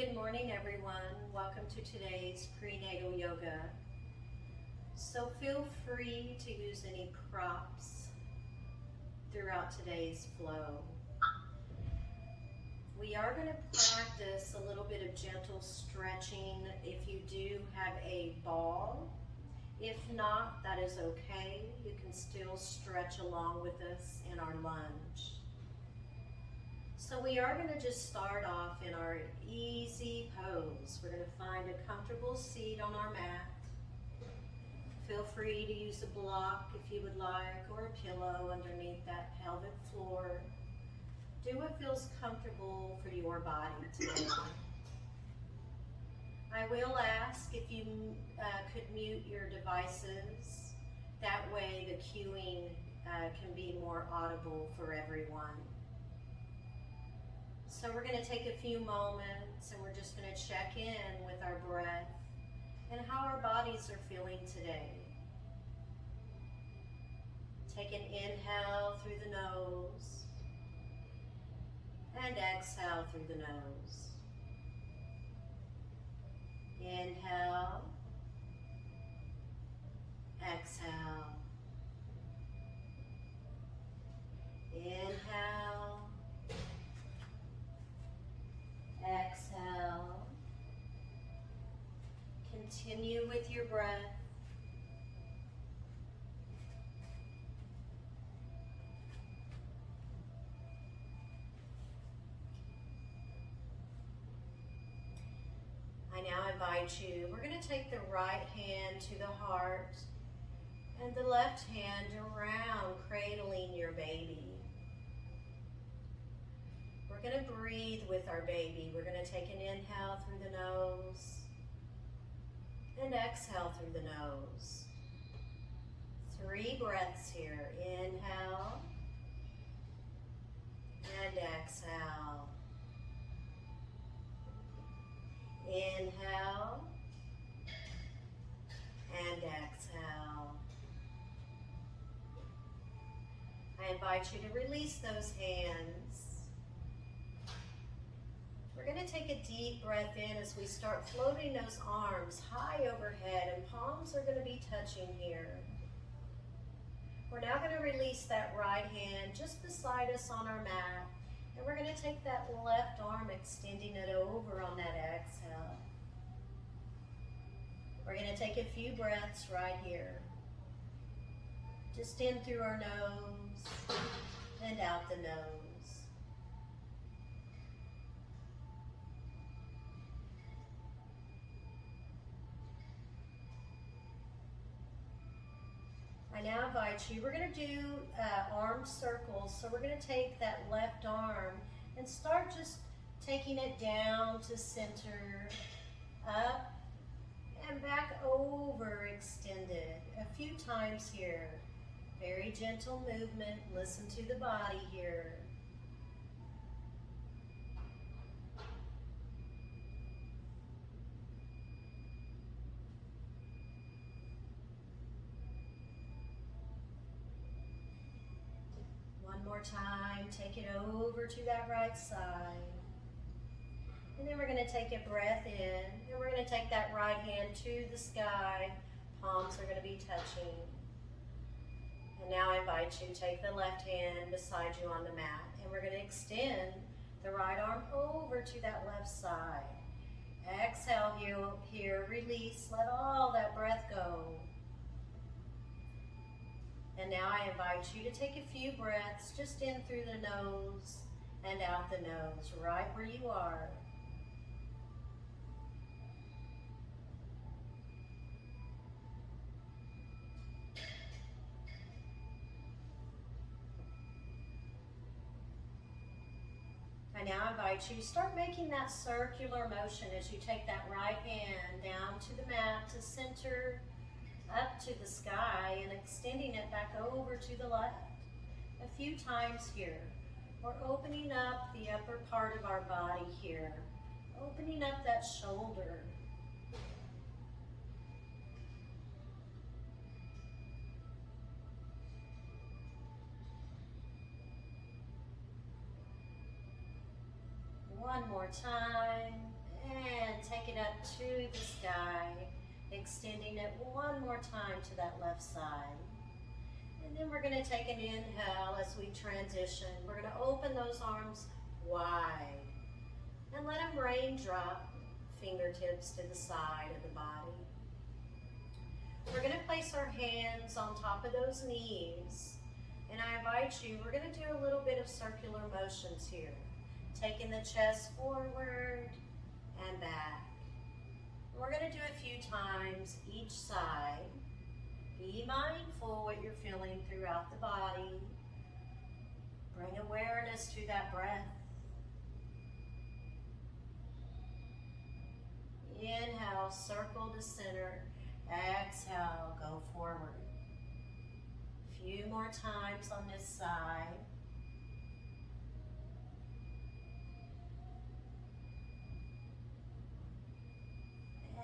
Good morning, everyone. Welcome to today's prenatal yoga. So feel free to use any props throughout today's flow. We are going to practice a little bit of gentle stretching if you do have a ball. If not, that is okay. You can still stretch along with us in our lunge. So we are going to just start off in our easy pose. We're going to find a comfortable seat on our mat. Feel free to use a block if you would like, or a pillow underneath that pelvic floor. Do what feels comfortable for your body today. I will ask if you could mute your devices. That way the cueing can be more audible for everyone. So we're going to take a few moments and we're just going to check in with our breath and how our bodies are feeling today. Take an inhale through the nose and exhale through the nose. Inhale, exhale. Inhale, exhale. Continue with your breath. I now invite you, we're going to take the right hand to the heart and the left hand around, cradling your baby. We're going to breathe with our baby. We're going to take an inhale through the nose and exhale through the nose. 3 breaths here. Inhale and exhale. Inhale and exhale. I invite you to release those hands. We're going to take a deep breath in as we start floating those arms high overhead, and palms are going to be touching here. We're now going to release that right hand just beside us on our mat, and we're going to take that left arm, extending it over on that exhale. We're going to take a few breaths right here. Just in through our nose and out the nose. I now invite you, we're going to do arm circles. So we're going to take that left arm and start just taking it down to center, up, and back over, extended. A few times here. Very gentle movement. Listen to the body here. One more time, take it over to that right side. And then we're going to take a breath in, and we're going to take that right hand to the sky. Palms are going to be touching. And now I invite you to take the left hand beside you on the mat, and we're going to extend the right arm over to that left side. Exhale here, release, let all that breath go. And now I invite you to take a few breaths just in through the nose and out the nose, right where you are. I now invite you to start making that circular motion as you take that right hand down to the mat to center, up to the sky, and extending it back over to the left. A few times here. We're opening up the upper part of our body here. Opening up that shoulder. One more time, And take it up to the sky, extending it one more time to that left side. And then we're going to take an inhale as we transition. We're going to open those arms wide and let them raindrop, fingertips to the side of the body. We're going to place our hands on top of those knees. And I invite you, we're going to do a little bit of circular motions here. Taking the chest forward and back. We're going to do a few times each side. Be mindful what you're feeling throughout the body. Bring awareness to that breath. Inhale, circle to center. Exhale, go forward. A few more times on this side.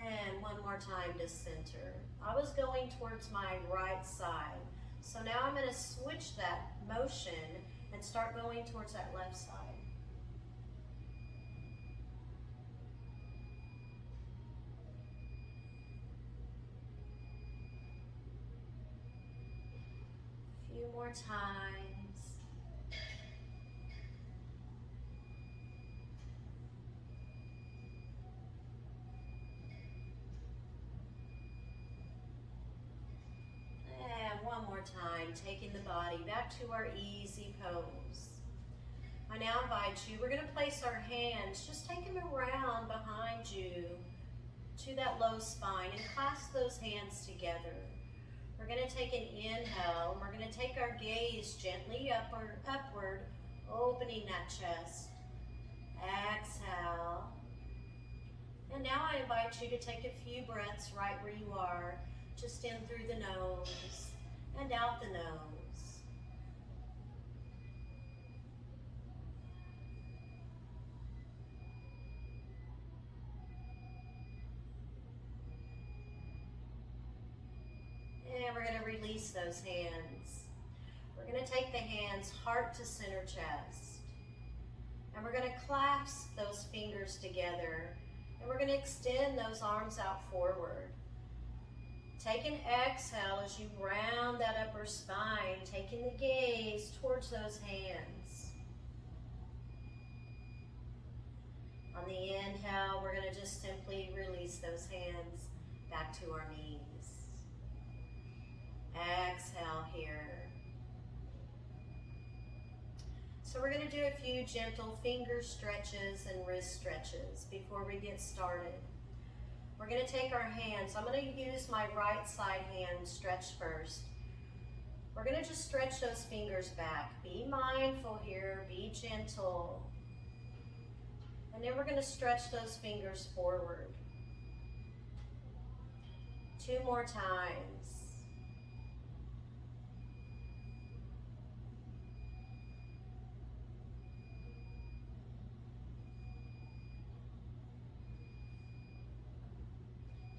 And one more time to center. I was going towards my right side. So now I'm going to switch that motion and start going towards that left side. A few more times. One more time, taking the body back to our easy pose. I now invite you, we're going to place our hands, just take them around behind you to that low spine and clasp those hands together. We're going to take an inhale, and we're going to take our gaze gently upward, opening that chest. Exhale. And now I invite you to take a few breaths right where you are, just in through the nose and out the nose. And we're going to release those hands. We're going to take the hands heart to center chest. And we're going to clasp those fingers together. And we're going to extend those arms out forward. Take an exhale as you round that upper spine, taking the gaze towards those hands. On the inhale, we're going to just simply release those hands back to our knees. Exhale here. So we're going to do a few gentle finger stretches and wrist stretches before we get started. We're going to take our hands. I'm going to use my right side hand stretch first. We're going to just stretch those fingers back. Be mindful here. Be gentle. And then we're going to stretch those fingers forward. 2 more times.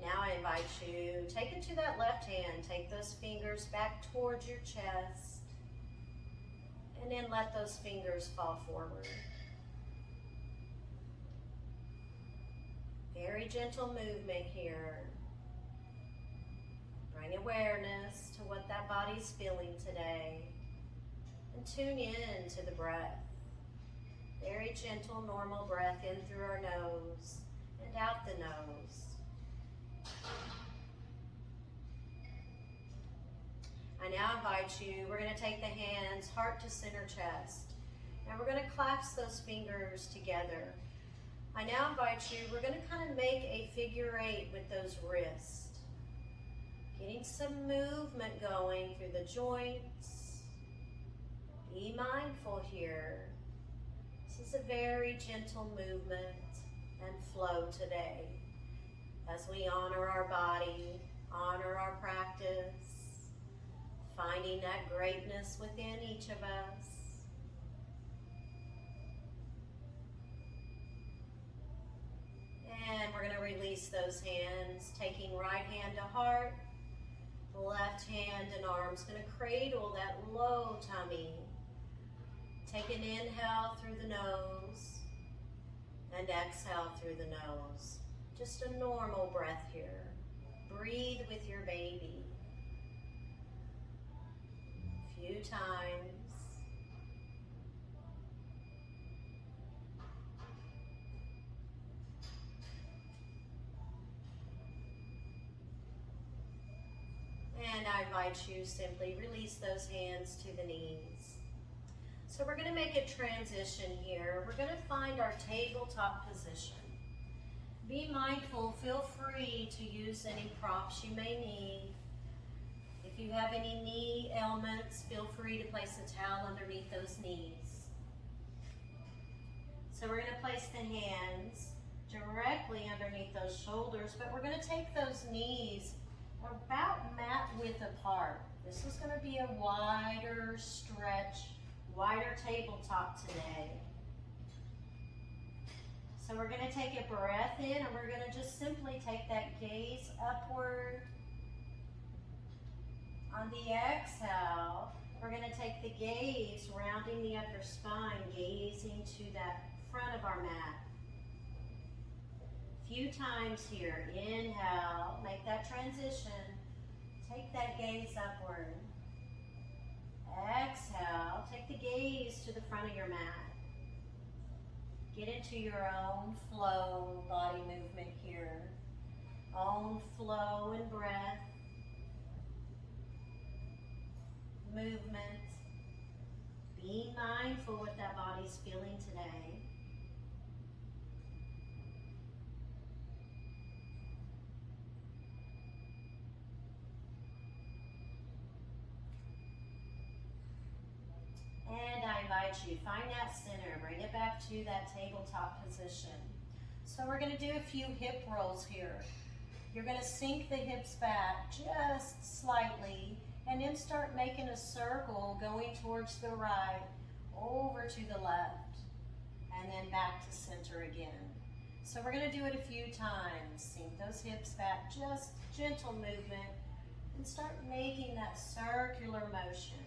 Now I invite you, take it to that left hand, take those fingers back towards your chest, and then let those fingers fall forward. Very gentle movement here. Bring awareness to what that body's feeling today, and tune in to the breath. Very gentle, normal breath in through our nose and out the nose. I now invite you, we're going to take the hands heart to center chest, and we're going to clasp those fingers together. I now invite you, we're going to kind of make a figure 8 with those wrists. Getting some movement going through the joints. Be mindful here. This is a very gentle movement and flow today as we honor our body, honor our practice, finding that greatness within each of us. And we're going to release those hands, taking right hand to heart, left hand and arms going to cradle that low tummy. Take an inhale through the nose And exhale through the nose. Just a normal breath here. Breathe with your baby. A few times. And I invite you to simply release those hands to the knees. So we're going to make a transition here. We're going to find our tabletop position. Be mindful, feel free to use any props you may need. If you have any knee ailments, feel free to place a towel underneath those knees. So we're going to place the hands directly underneath those shoulders, but we're going to take those knees about mat width apart. This is going to be a wider stretch, wider tabletop today. So we're going to take a breath in and we're going to just simply take that gaze upward. On the exhale, we're going to take the gaze rounding the upper spine, gazing to that front of our mat. A few times here. Inhale, make that transition. Take that gaze upward. Exhale, take the gaze to the front of your mat. Get into your own flow, body movement here. Own flow and breath. Movement. Be mindful what that body's feeling today. And I invite you, find that center, bring it back to that tabletop position. So we're going to do a few hip rolls here. You're going to sink the hips back just slightly and then start making a circle going towards the right, over to the left, and then back to center again. So we're going to do it a few times. Sink those hips back, just gentle movement, and start making that circular motion.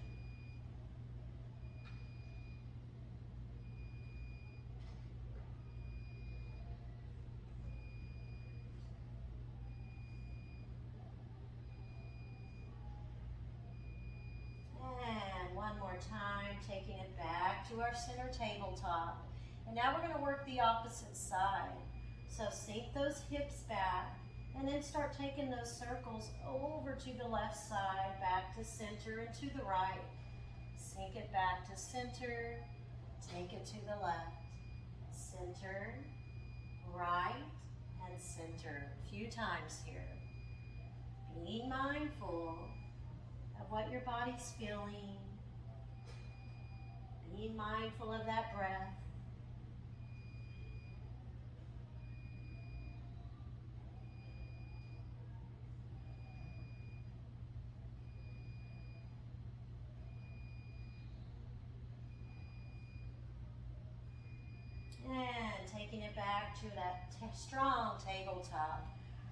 Time, taking it back to our center tabletop. And now we're going to work the opposite side. So sink those hips back and then start taking those circles over to the left side, back to center and to the right. Sink it back to center, take it to the left. Center, right, and center. A few times here. Being mindful of what your body's feeling. Being mindful of that breath. And taking it back to that strong tabletop.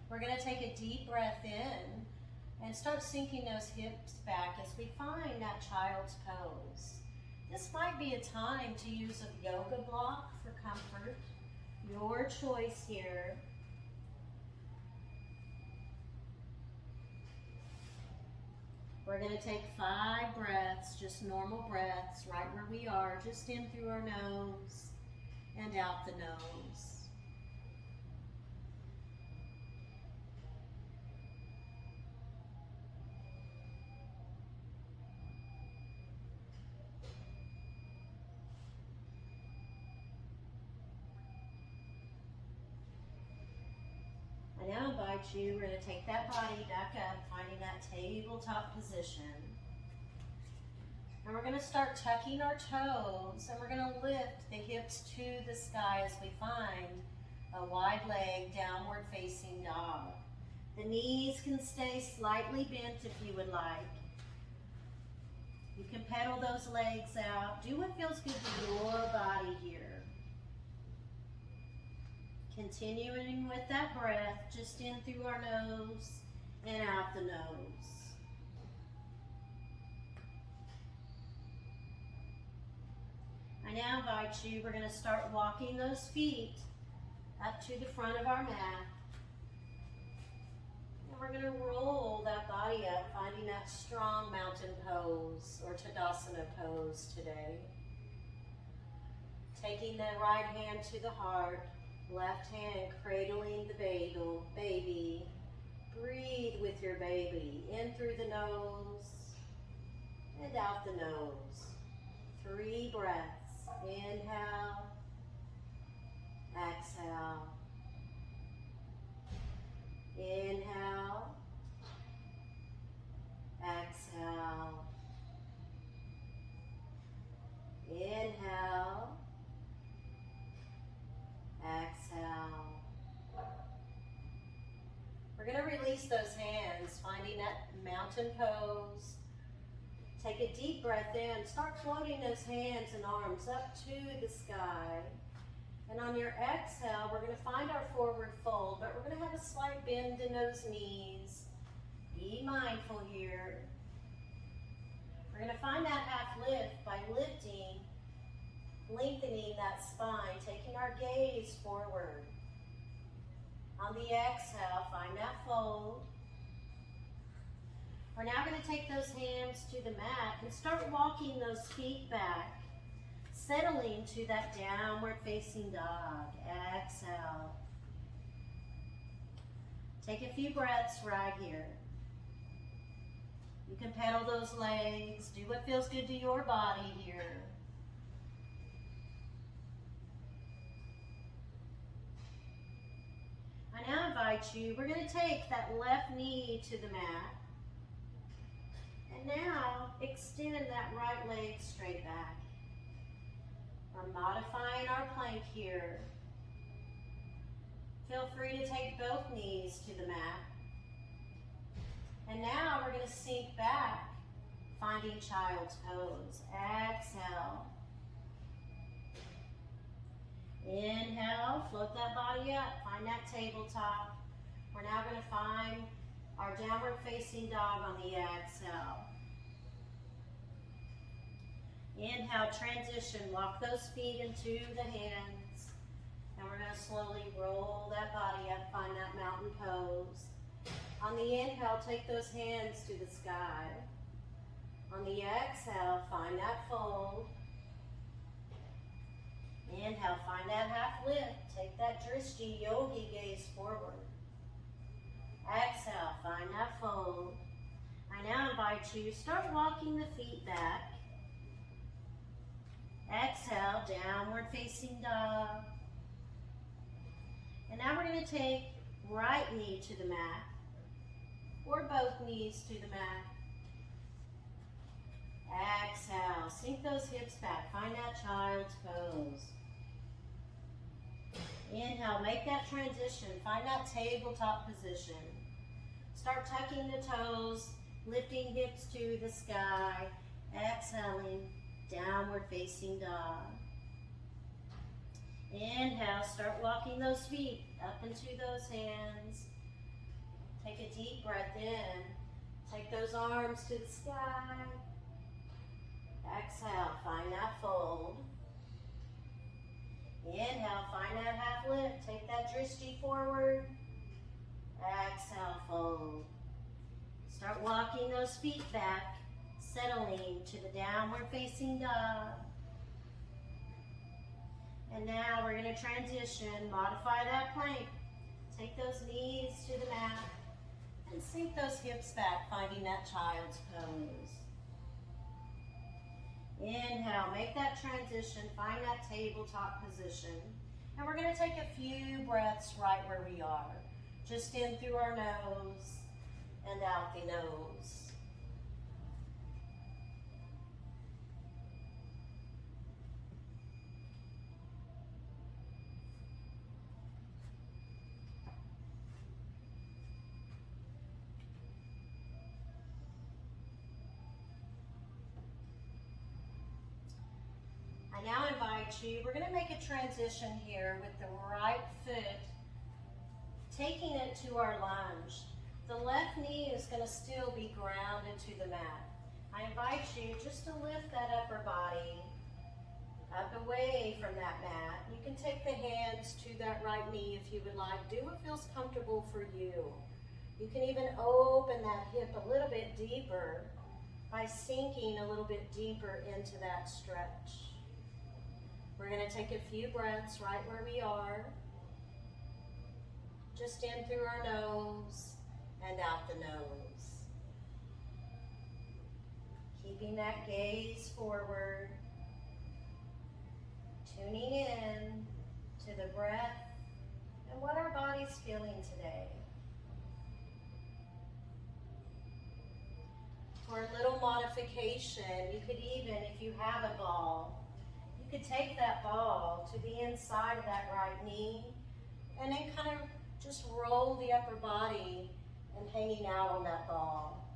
We're going to take a deep breath in and start sinking those hips back as we find that child's pose. This might be a time to use a yoga block for comfort. Your choice here. We're going to take 5 breaths, just normal breaths, right where we are, just in through our nose and out the nose. I now invite you, we're going to take that body back up, finding that tabletop position. And we're going to start tucking our toes, and we're going to lift the hips to the sky as we find a wide leg, downward facing dog. The knees can stay slightly bent if you would like. You can pedal those legs out. Do what feels good to your body here. Continuing with that breath, just in through our nose and out the nose. I now invite you, we're going to start walking those feet up to the front of our mat. And we're gonna roll that body up, finding that strong mountain pose or Tadasana pose today. Taking the right hand to the heart, left hand cradling the baby. Breathe with your baby, in through the nose and out the nose. 3 breaths. Inhale, exhale. Inhale, exhale. Inhale, exhale. We're going to release those hands, finding that mountain pose. Take a deep breath in. Start floating those hands and arms up to the sky. And on your exhale, we're going to find our forward fold, but we're going to have a slight bend in those knees. Be mindful here. We're going to find that half lift by lifting, lengthening that spine, taking our gaze forward. On the exhale, find that fold. We're now going to take those hands to the mat and start walking those feet back, settling to that downward facing dog. Exhale. Take a few breaths right here. You can pedal those legs, do what feels good to your body here. I now invite you, we're going to take that left knee to the mat. And now extend that right leg straight back. We're modifying our plank here. Feel free to take both knees to the mat. And now we're going to sink back, finding child's pose. Exhale. Inhale, float that body up, find that tabletop. We're now going to find our downward facing dog on the exhale. Inhale, transition, walk those feet into the hands. And we're going to slowly roll that body up, find that mountain pose. On the inhale, take those hands to the sky. On the exhale, find that fold. Inhale, find that half lift. Take that drishti yogi gaze forward. Exhale, find that fold. I now invite you, start walking the feet back. Exhale, downward facing dog. And now we're going to take right knee to the mat, or both knees to the mat. Exhale, sink those hips back, find that child's pose. Inhale, make that transition, find that tabletop position. Start tucking the toes, lifting hips to the sky, exhaling, downward facing dog. Inhale, start walking those feet up into those hands. Take a deep breath in. Take those arms to the sky. Exhale, find that fold. Inhale, find that half lift. Take that drishti forward. Exhale, fold. Start walking those feet back, settling to the downward facing dog. And now we're going to transition, modify that plank. Take those knees to the mat and sink those hips back, finding that child's pose. Inhale, make that transition, find that tabletop position. And we're going to take a few breaths right where we are. Just in through our nose and out the nose. I now invite you, we're going to make a transition here with the right foot, taking it to our lunge. The left knee is going to still be grounded to the mat. I invite you just to lift that upper body up away from that mat. You can take the hands to that right knee if you would like. Do what feels comfortable for you. You can even open that hip a little bit deeper by sinking a little bit deeper into that stretch. We're going to take a few breaths right where we are. Just in through our nose and out the nose. Keeping that gaze forward. Tuning in to the breath and what our body's feeling today. For a little modification, you could even, if you have a ball, you could take that ball to the inside of that right knee and then kind of just roll the upper body and hanging out on that ball.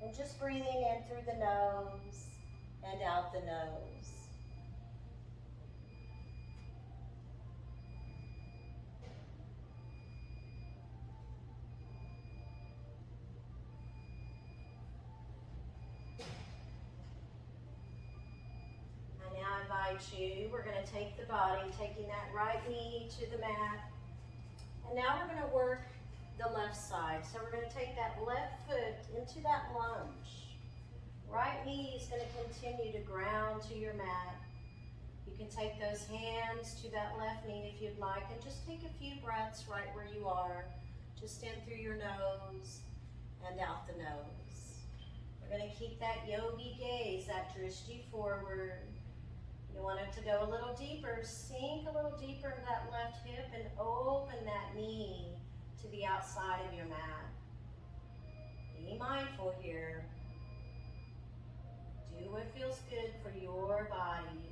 And just breathing in through the nose and out the nose. I now invite you, we're going to take the body, taking that right knee to the mat. And now we're going to work the left side. So we're going to take that left foot into that lunge. Right knee is going to continue to ground to your mat. You can take those hands to that left knee if you'd like, and just take a few breaths right where you are. Just in through your nose and out the nose. We're going to keep that yogi gaze, that drishti forward. You want it to go a little deeper. Sink a little deeper in that left hip and open that knee to the outside of your mat. Be mindful here. Do what feels good for your body.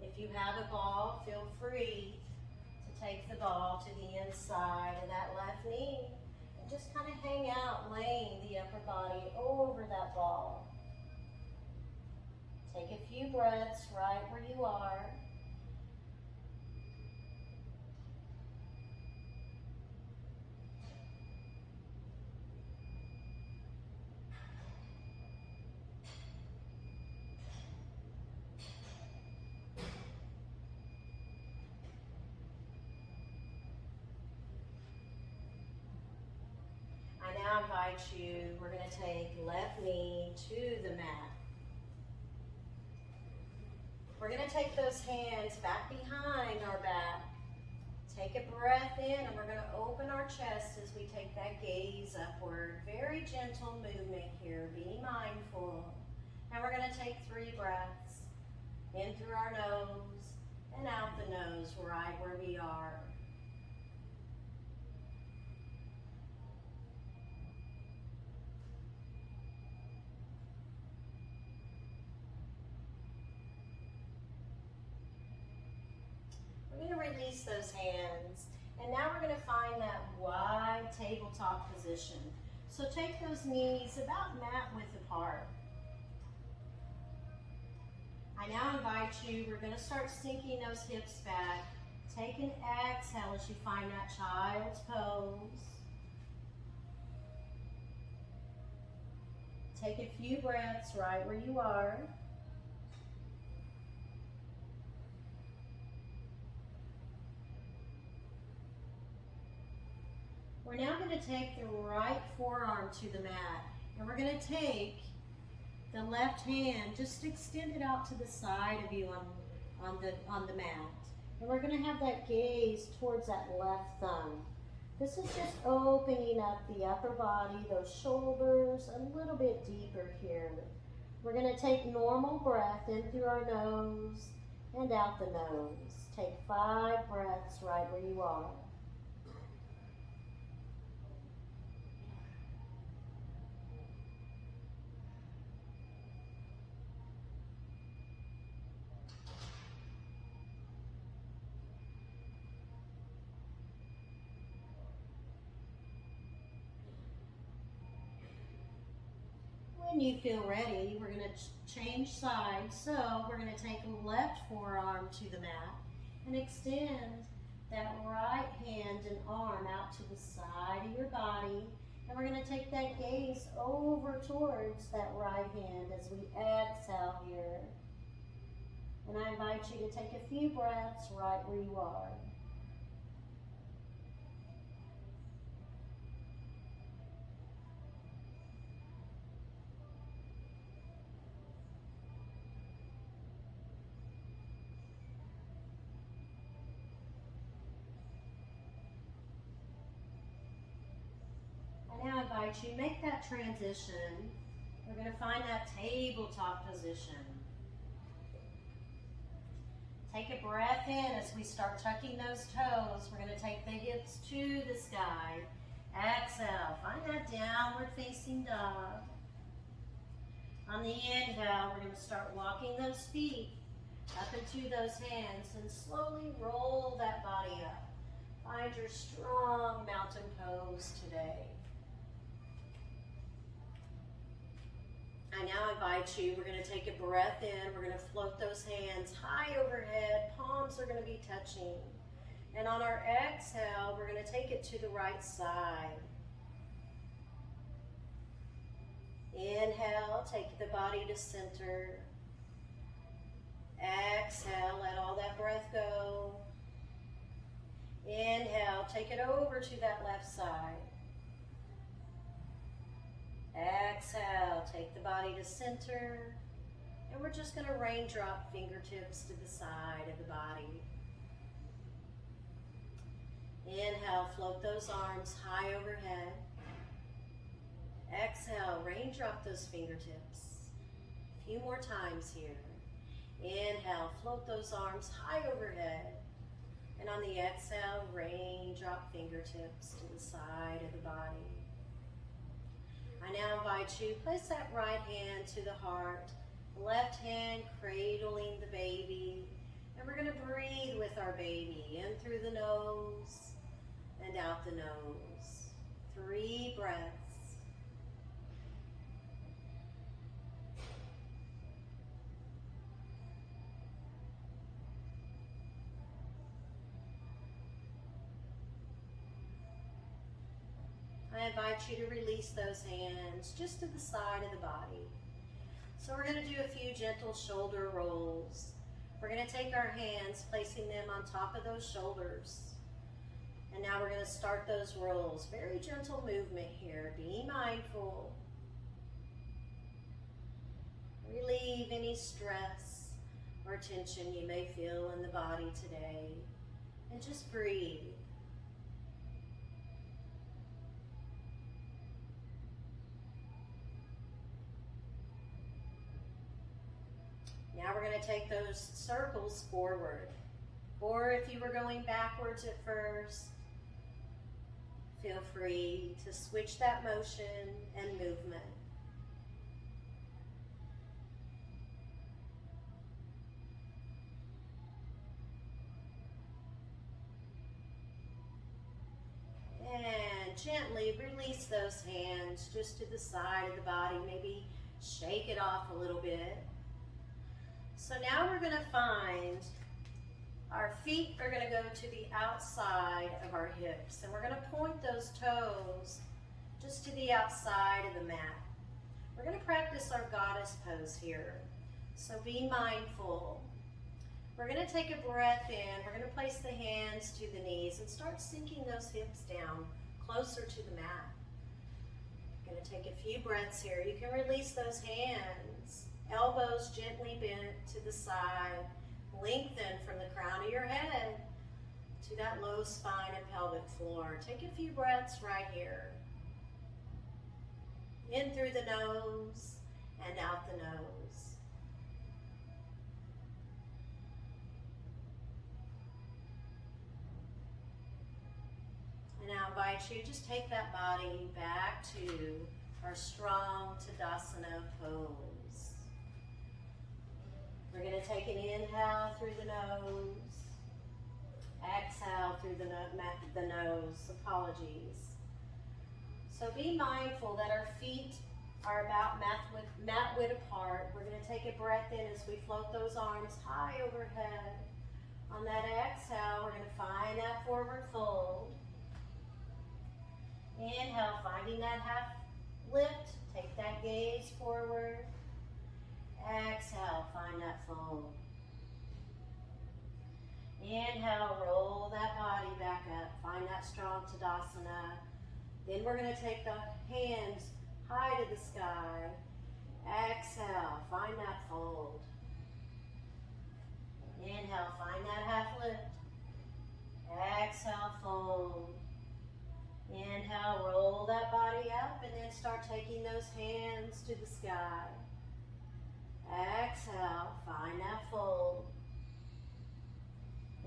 If you have a ball, feel free to take the ball to the inside of that left knee and just kind of hang out, laying the upper body over that ball. Take a few breaths right where you are. I now invite you, we're going to take left knee to the mat. We're going to take those hands back behind our back. Take a breath in and we're going to open our chest as we take that gaze upward. Very gentle movement here. Be mindful. Now we're going to take 3 breaths. In through our nose and out the nose right where we are. We're going to release those hands, and now we're going to find that wide tabletop position. So take those knees about mat width apart. I now invite you, we're going to start sinking those hips back. Take an exhale as you find that child's pose. Take a few breaths right where you are. We're now going to take the right forearm to the mat, and we're going to take the left hand, just extend it out to the side of you on the mat. And we're going to have that gaze towards that left thumb. This is just opening up the upper body, those shoulders a little bit deeper here. We're going to take normal breath in through our nose and out the nose. Take 5 breaths right where you are. When you feel ready, we're going to change sides. So we're going to take left forearm to the mat and extend that right hand and arm out to the side of your body. And we're going to take that gaze over towards that right hand as we exhale here. And I invite you to take a few breaths right where you are. I now invite you, make that transition. We're going to find that tabletop position. Take a breath in as we start tucking those toes. We're going to take the hips to the sky. Exhale, find that downward facing dog. On the inhale, we're going to start walking those feet up into those hands and slowly roll that body up. Find your strong mountain pose today. I now invite you, we're going to take a breath in, we're going to float those hands high overhead, palms are going to be touching. And on our exhale, we're going to take it to the right side. Inhale, take the body to center. Exhale, let all that breath go. Inhale, take it over to that left side. Exhale, take the body to center, and we're just going to raindrop fingertips to the side of the body. Inhale, float those arms high overhead. Exhale, raindrop those fingertips. A few more times here. Inhale, float those arms high overhead. And on the exhale, raindrop fingertips to the side of the body. I now invite you, place that right hand to the heart, left hand cradling the baby, and we're going to breathe with our baby, in through the nose and out the nose. 3 breaths. I invite you to release those hands just to the side of the body. So we're going to do a few gentle shoulder rolls. We're going to take our hands, placing them on top of those shoulders. And now we're going to start those rolls. Very gentle movement here. Be mindful. Relieve any stress or tension you may feel in the body today. And just breathe. Now we're going to take those circles forward. Or if you were going backwards at first, feel free to switch that motion and movement. And gently release those hands just to the side of the body. Maybe shake it off a little bit. So now we're going to find our feet are going to go to the outside of our hips, and we're going to point those toes just to the outside of the mat. We're going to practice our goddess pose here. So be mindful. We're going to take a breath in. We're going to place the hands to the knees and start sinking those hips down closer to the mat. We're going to take a few breaths here. You can release those hands. Elbows gently bent to the side. Lengthen from the crown of your head to that low spine and pelvic floor. Take a few breaths right here. In through the nose and out the nose. And now I invite you, just take that body back to our strong Tadasana pose. We're going to take an inhale through the nose, exhale through the nose, apologies. So be mindful that our feet are about mat width apart. We're going to take a breath in as we float those arms high overhead. On that exhale, we're going to find that forward fold. Inhale, finding that half lift, take that gaze forward. Exhale, find that fold. Inhale, roll that body back up. Find that strong Tadasana. Then we're going to take the hands high to the sky. Exhale, find that fold. Inhale, find that half lift. Exhale, fold. Inhale, roll that body up and then start taking those hands to the sky. Exhale, find that fold.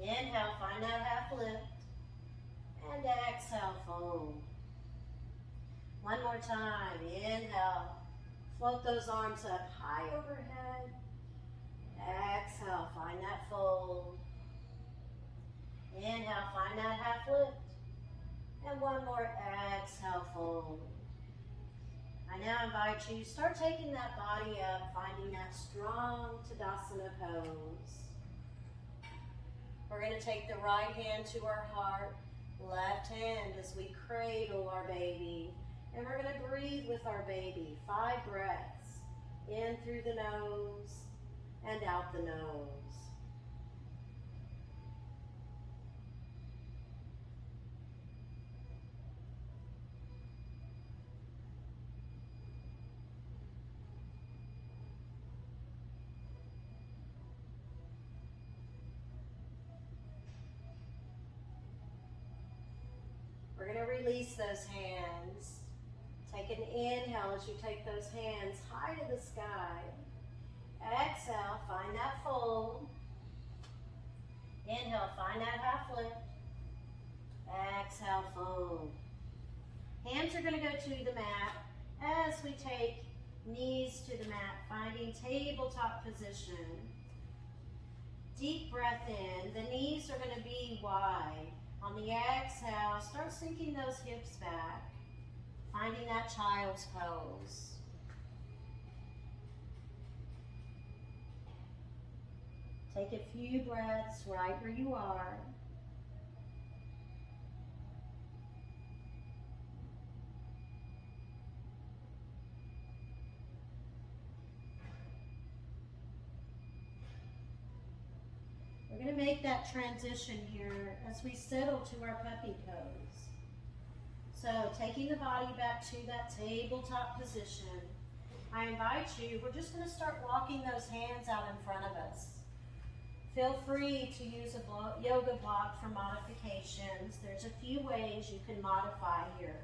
Inhale, find that half lift. And exhale, fold. One more time. Inhale, float those arms up high overhead. Exhale, find that fold. Inhale, find that half lift. And one more, exhale, fold. I now invite you, start taking that body up, finding that strong Tadasana pose. We're going to take the right hand to our heart, left hand as we cradle our baby. And we're going to breathe with our baby. 5 breaths, in through the nose and out the nose. We're going to release those hands. Take an inhale as you take those hands high to the sky. Exhale, find that fold. Inhale, find that half lift. Exhale, fold. Hands are going to go to the mat as we take knees to the mat, finding tabletop position. Deep breath in. The knees are going to be wide. On the exhale, start sinking those hips back, finding that child's pose. Take a few breaths right where you are. We're going to make that transition here as we settle to our puppy pose. So taking the body back to that tabletop position, I invite you, we're just going to start walking those hands out in front of us. Feel free to use a yoga block for modifications. There's a few ways you can modify here.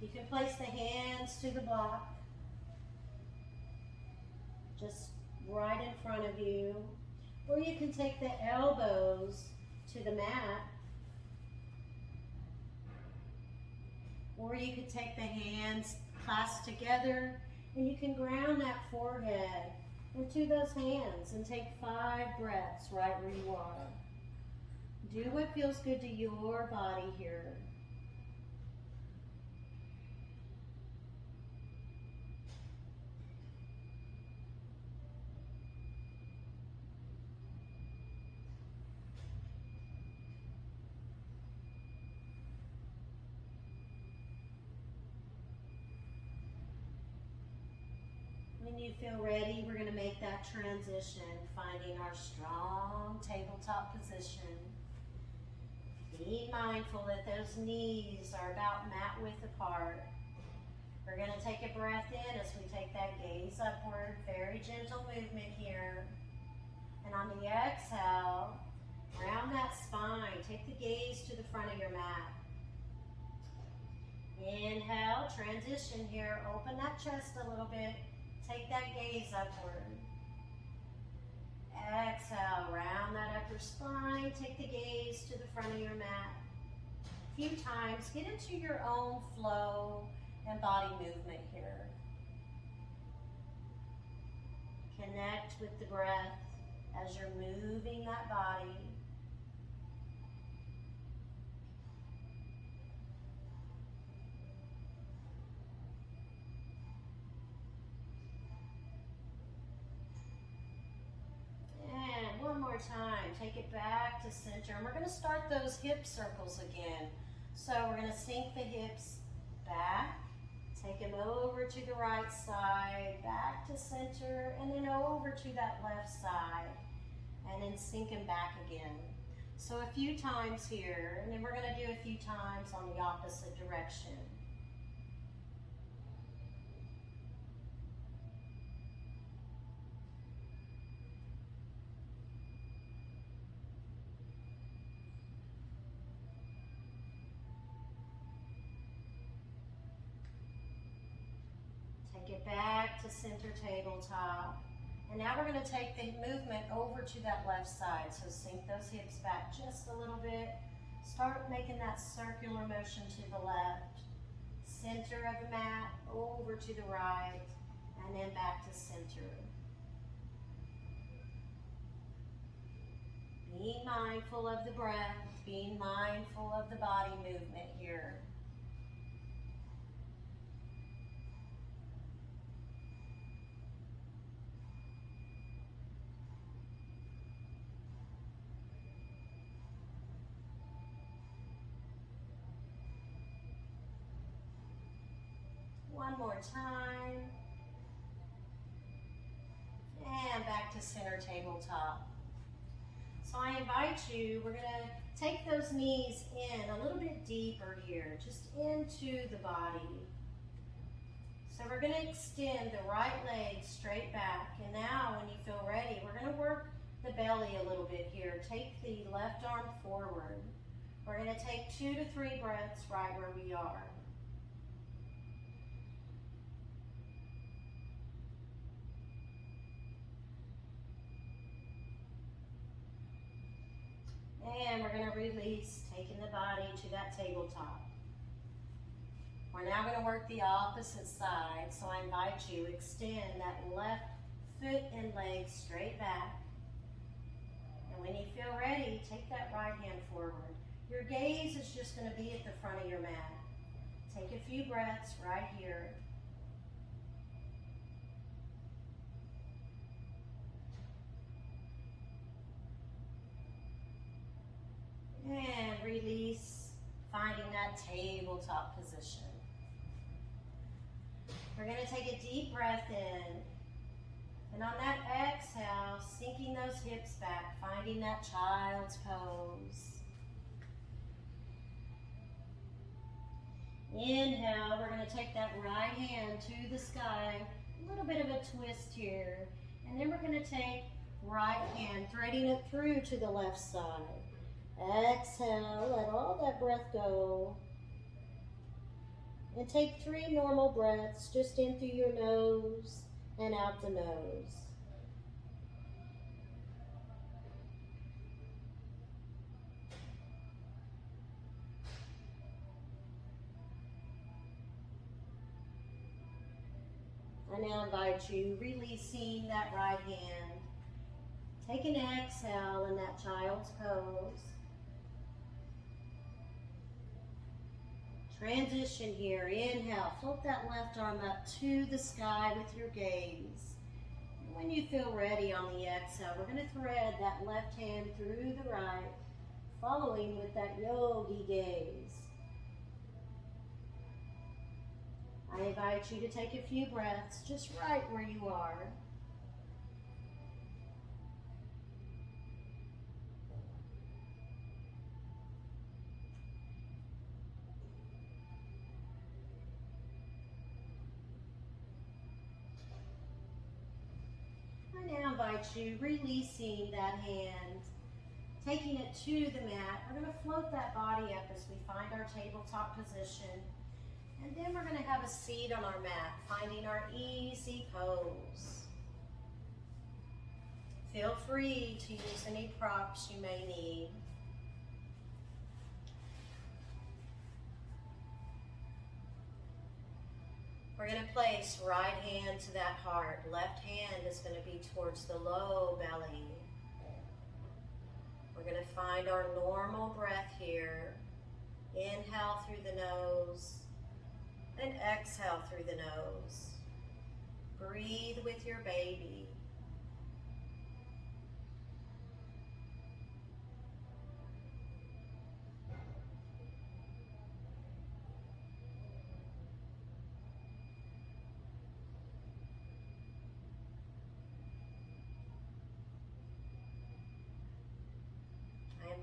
You can place the hands to the block, just right in front of you. Or you can take the elbows to the mat. Or you could take the hands clasped together and you can ground that forehead into those hands and take 5 breaths right where you are. Do what feels good to your body here. When you feel ready, we're going to make that transition, finding our strong tabletop position. Be mindful that those knees are about mat width apart. We're going to take a breath in as we take that gaze upward. Very gentle movement here. And on the exhale, round that spine. Take the gaze to the front of your mat. Inhale, transition here. Open that chest a little bit. Take that gaze upward. Exhale, round that upper spine. Take the gaze to the front of your mat. A few times, get into your own flow and body movement here. Connect with the breath as you're moving that body. One more time, take it back to center. And we're going to start those hip circles again. So we're going to sink the hips back, take them over to the right side, back to center, and then over to that left side. and then sinking back again. So a few times here, and then we're going to do a few times on the opposite direction. Take it back to center tabletop. And now we're going to take the movement over to that left side. So sink those hips back just a little bit. Start making that circular motion to the left. Center of the mat, over to the right, and then back to center. Being mindful of the breath, being mindful of the body movement here. One more time. And back to center tabletop. So I invite you, we're going to take those knees in a little bit deeper here, just into the body. So we're going to extend the right leg straight back. And now when you feel ready, we're going to work the belly a little bit here. Take the left arm forward. We're going to take 2 to 3 breaths right where we are. And we're going to release, taking the body to that tabletop. We're now going to work the opposite side, so I invite you, extend that left foot and leg straight back. And when you feel ready, take that right hand forward. Your gaze is just going to be at the front of your mat. Take a few breaths right here. And release, finding that tabletop position. We're going to take a deep breath in. And on that exhale, sinking those hips back, finding that child's pose. Inhale, we're going to take that right hand to the sky, a little bit of a twist here. And then we're going to take right hand, threading it through to the left side. Exhale, let all that breath go. And take 3 normal breaths, just in through your nose and out the nose. I now invite you, releasing that right hand. Take an exhale in that child's pose. Transition here. Inhale, float that left arm up to the sky with your gaze. And when you feel ready on the exhale, we're going to thread that left hand through the right, following with that yogi gaze. I invite you to take a few breaths just right where you are. I now invite you, releasing that hand, taking it to the mat. We're going to float that body up as we find our tabletop position. And then we're going to have a seat on our mat, finding our easy pose. Feel free to use any props you may need. We're going to place right hand to that heart. Left hand is going to be towards the low belly. We're going to find our normal breath here. Inhale through the nose and exhale through the nose. Breathe with your baby.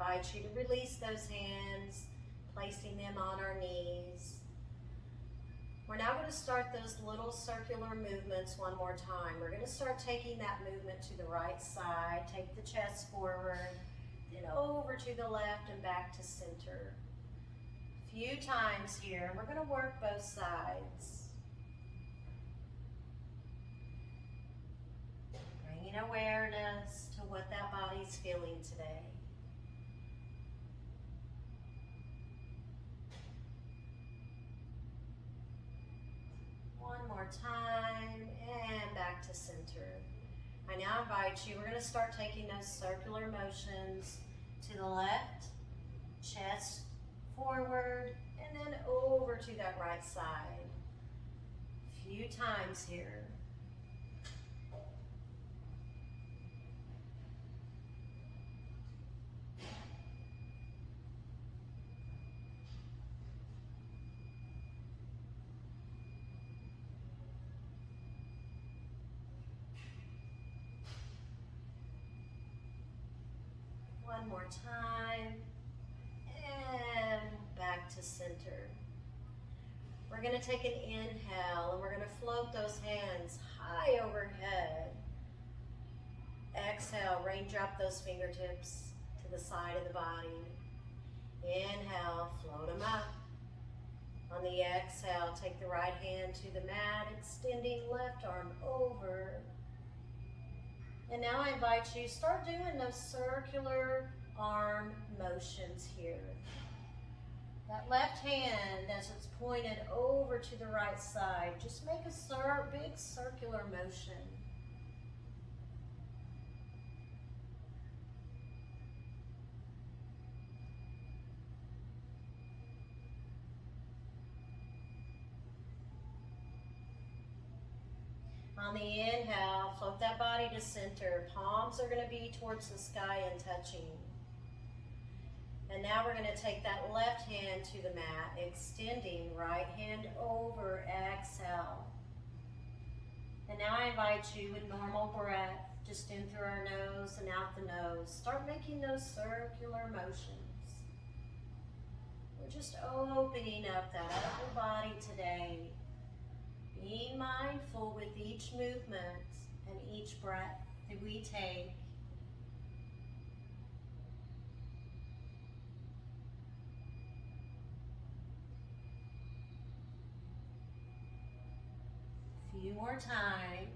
invite you to release those hands, placing them on our knees. We're now going to start those little circular movements one more time. We're going to start taking that movement to the right side. Take the chest forward, then over to the left and back to center. A few times here, and we're going to work both sides. Bringing awareness to what that body's feeling today. One more time, and back to center. I now invite you, we're going to start taking those circular motions to the left, chest forward, and then over to that right side. A few times here. One more time, and back to center. We're going to take an inhale, and we're going to float those hands high overhead. Exhale, raindrop those fingertips to the side of the body. Inhale, float them up. On the exhale, take the right hand to the mat, extending left arm over. And now I invite you, start doing those circular arm motions here. That left hand, as it's pointed over to the right side, just make a big circular motion. On the inhale, float that body to center. Palms are going to be towards the sky and touching. And now we're going to take that left hand to the mat, extending right hand over, exhale. And now I invite you with normal breath, just in through our nose and out the nose. Start making those circular motions. We're just opening up that upper body today. Being mindful with each movement and each breath that we take. A few more times.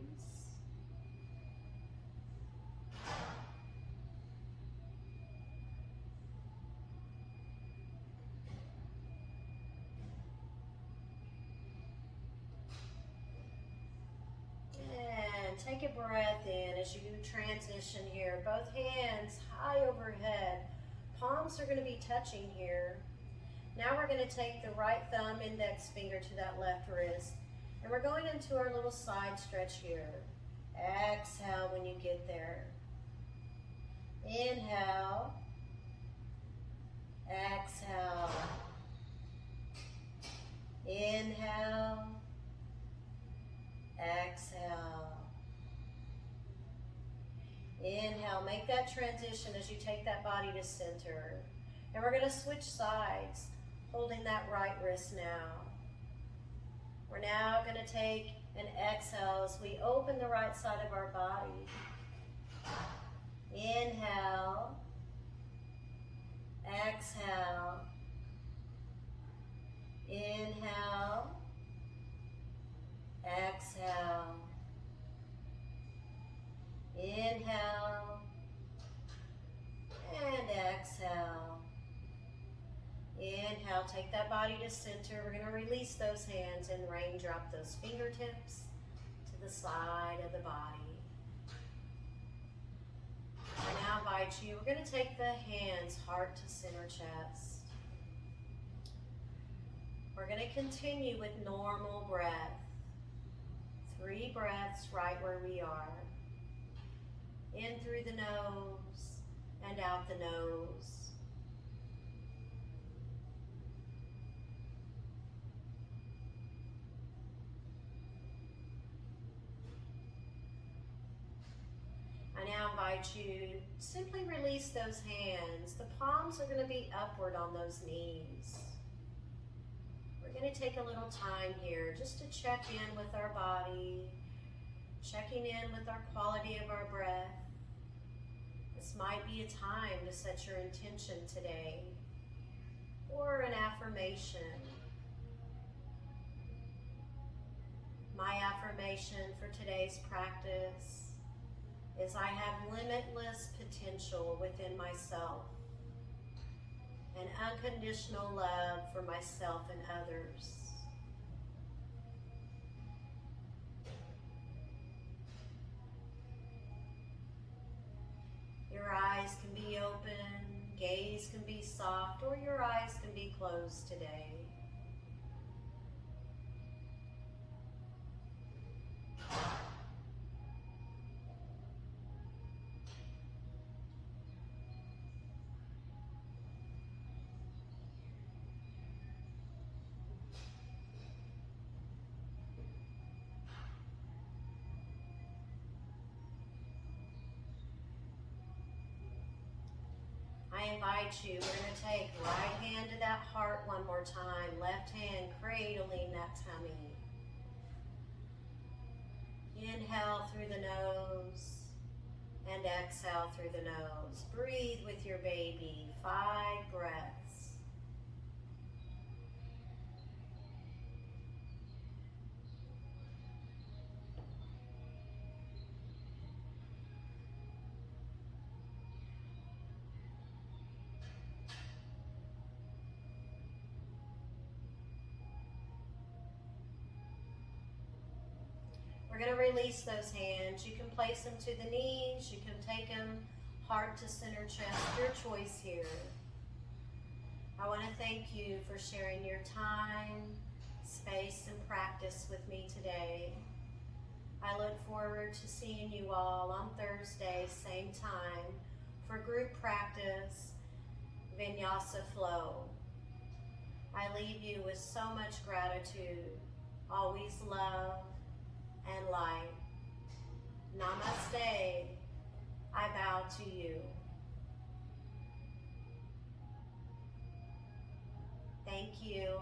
Take a breath in as you transition here. Both hands high overhead. Palms are going to be touching here. Now we're going to take the right thumb index finger to that left wrist. And we're going into our little side stretch here. Exhale when you get there. Inhale. Exhale. Inhale. Exhale. Inhale, make that transition as you take that body to center. And we're going to switch sides, holding that right wrist now. We're now going to take an exhale as we open the right side of our body. Inhale. Exhale. Inhale. Exhale. Inhale. And exhale. Inhale, take that body to center. We're going to release those hands and raindrop those fingertips to the side of the body. I now invite you, we're going to take the hands heart to center chest. We're going to continue with normal breath. 3 breaths right where we are. In through the nose and out the nose. I now invite you to simply release those hands. The palms are going to be upward on those knees. We're going to take a little time here just to check in with our body, checking in with our quality of our breath. This might be a time to set your intention today, or an affirmation. My affirmation for today's practice is I have limitless potential within myself and unconditional love for myself and others. Your eyes can be open, gaze can be soft, or your eyes can be closed today. I invite you, we're going to take right hand to that heart one more time, left hand cradling that tummy. Inhale through the nose and exhale through the nose. Breathe with your baby, 5 breaths. We're going to release those hands. You can place them to the knees. You can take them heart to center chest. Your choice here. I want to thank you for sharing your time, space, and practice with me today. I look forward to seeing you all on Thursday, same time, for group practice, Vinyasa Flow. I leave you with so much gratitude, always love, and light. Namaste. I bow to you. Thank you.